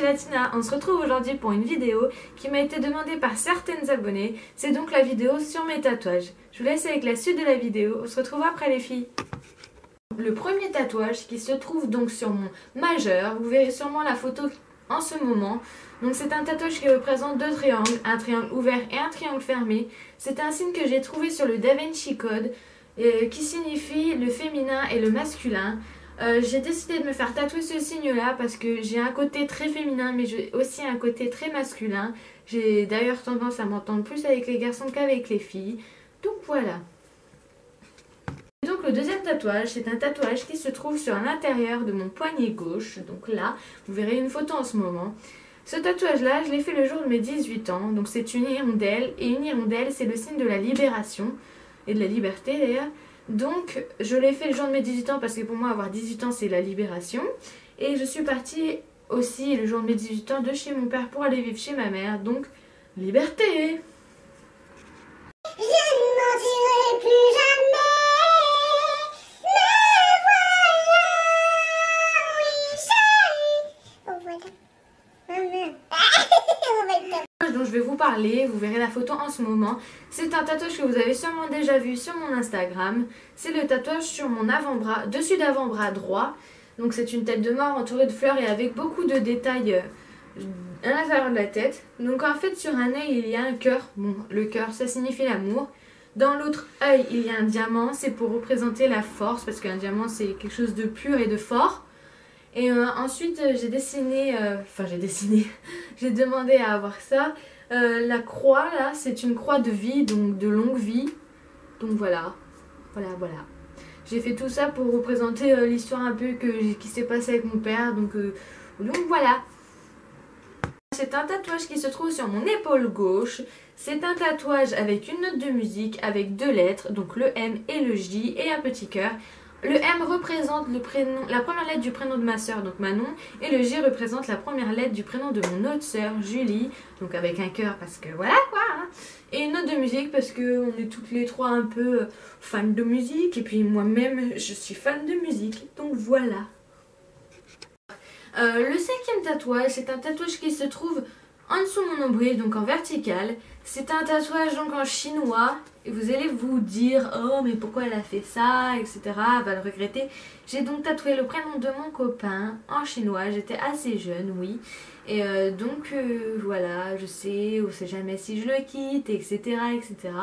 Gelatina, on se retrouve aujourd'hui pour une vidéo qui m'a été demandée par certaines abonnées. C'est donc la vidéo sur mes tatouages. Je vous laisse avec la suite de la vidéo, on se retrouve après les filles. Le premier tatouage qui se trouve donc sur mon majeur, vous verrez sûrement la photo en ce moment. Donc c'est un tatouage qui représente deux triangles, un triangle ouvert et un triangle fermé. C'est un signe que j'ai trouvé sur le Da Vinci Code qui signifie le féminin et le masculin. J'ai décidé de me faire tatouer ce signe-là parce que j'ai un côté très féminin mais j'ai aussi un côté très masculin. J'ai d'ailleurs tendance à m'entendre plus avec les garçons qu'avec les filles. Donc voilà. Donc le deuxième tatouage, c'est un tatouage qui se trouve sur l'intérieur de mon poignet gauche. Donc là, vous verrez une photo en ce moment. Ce tatouage-là, je l'ai fait le jour de mes 18 ans. Donc c'est une hirondelle. Et une hirondelle, c'est le signe de la libération et de la liberté d'ailleurs. Donc je l'ai fait le jour de mes 18 ans parce que pour moi avoir 18 ans c'est la libération. Et je suis partie aussi le jour de mes 18 ans de chez mon père pour aller vivre chez ma mère. Donc liberté. Je ne mentirai plus jamais. Dont je vais vous parler, vous verrez la photo en ce moment. C'est un tatouage que vous avez sûrement déjà vu sur mon Instagram. C'est le tatouage sur mon avant-bras, dessus d'avant-bras droit. Donc c'est une tête de mort entourée de fleurs et avec beaucoup de détails à l'intérieur de la tête. Donc en fait sur un œil il y a un cœur. Bon, le cœur ça signifie l'amour. Dans l'autre œil il y a un diamant, c'est pour représenter la force parce qu'un diamant c'est quelque chose de pur et de fort. Et ensuite j'ai dessiné, j'ai demandé à avoir ça. La croix là, c'est une croix de vie, donc de longue vie. Donc voilà. J'ai fait tout ça pour représenter l'histoire un peu qui s'est passée avec mon père. Donc voilà. C'est un tatouage qui se trouve sur mon épaule gauche. C'est un tatouage avec une note de musique, avec deux lettres, donc le M et le J et un petit cœur. Le M représente le prénom, la première lettre du prénom de ma soeur, donc Manon, et le J représente la première lettre du prénom de mon autre soeur, Julie, donc avec un cœur parce que voilà quoi, hein. Et une note de musique parce qu'on est toutes les trois un peu fans de musique, et puis moi-même je suis fan de musique, donc voilà. Le cinquième tatouage, c'est un tatouage qui se trouve en dessous de mon nombril, donc en vertical. C'est un tatouage donc en chinois. Et vous allez vous dire, oh mais pourquoi elle a fait ça, etc. Elle va le regretter. J'ai donc tatoué le prénom de mon copain en chinois. J'étais assez jeune, oui. Et voilà, je sais, on sait jamais si je le quitte, etc. etc.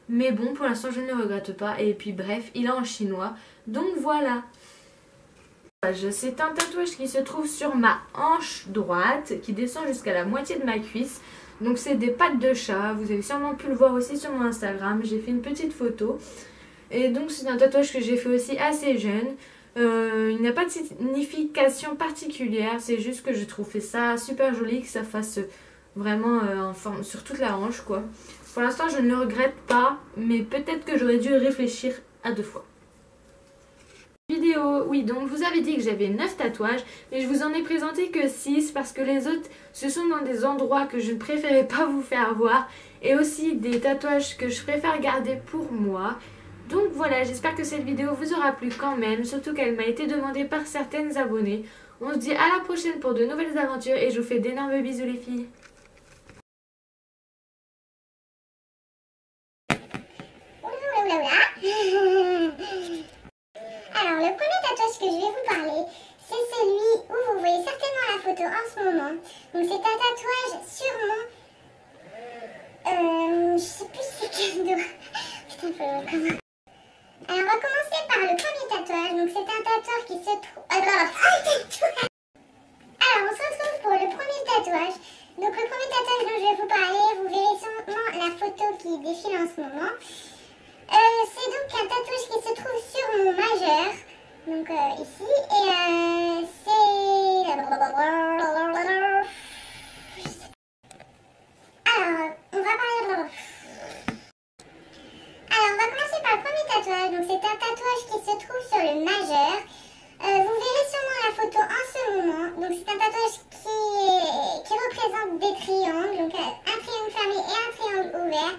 Mais bon, pour l'instant, je ne le regrette pas. Et puis bref, il est en chinois. Donc voilà. C'est un tatouage qui se trouve sur ma hanche droite, qui descend jusqu'à la moitié de ma cuisse. Donc c'est des pattes de chat, vous avez sûrement pu le voir aussi sur mon Instagram, j'ai fait une petite photo. Et donc c'est un tatouage que j'ai fait aussi assez jeune. Il n'a pas de signification particulière, c'est juste que je trouvais ça super joli, que ça fasse vraiment en forme sur toute la hanche quoi. Pour l'instant je ne le regrette pas, mais peut-être que j'aurais dû réfléchir à deux fois. Vidéo, oui, donc je vous avais dit que j'avais 9 tatouages, mais je vous en ai présenté que 6 parce que les autres ce sont dans des endroits que je ne préférais pas vous faire voir et aussi des tatouages que je préfère garder pour moi. Donc voilà, j'espère que cette vidéo vous aura plu quand même, surtout qu'elle m'a été demandée par certaines abonnées. On se dit à la prochaine pour de nouvelles aventures et je vous fais d'énormes bisous les filles. Alors, le premier tatouage que je vais vous parler, c'est celui où vous voyez certainement la photo en ce moment. Donc, c'est un tatouage sur mon... je sais plus c'est quel doigt. Putain, faut comment... Alors, on va commencer par le premier tatouage. Donc, c'est un tatouage qui se trouve... Alors, on se retrouve pour le premier tatouage. Donc, le premier tatouage dont je vais vous parler, vous verrez sûrement la photo qui défile en ce moment. C'est donc un tatouage qui se trouve sur mon majeur, donc ici, et c'est... Alors, on va commencer par le premier tatouage, donc c'est un tatouage qui se trouve sur le majeur. Vous verrez sûrement la photo en ce moment, donc c'est un tatouage qui représente des triangles, donc un triangle fermé et un triangle ouvert.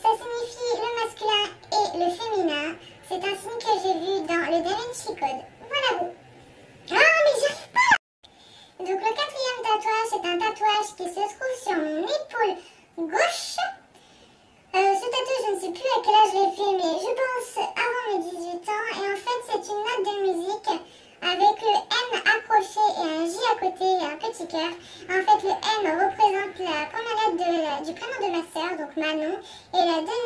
Ça signifie le masculin et le féminin. C'est un signe que j'ai vu dans le Da Vinci Code. Voilà vous. Ah mais j'arrive pas. Donc le quatrième tatouage, c'est gauche. Ce tatouage, je ne sais plus à quel âge je l'ai fait, mais je pense avant mes 18 ans. Et en fait, c'est une note de musique avec le M accroché et un J à côté et un petit cœur. En fait, le M représente la première lettre du prénom de ma sœur, donc Manon. Et la dernière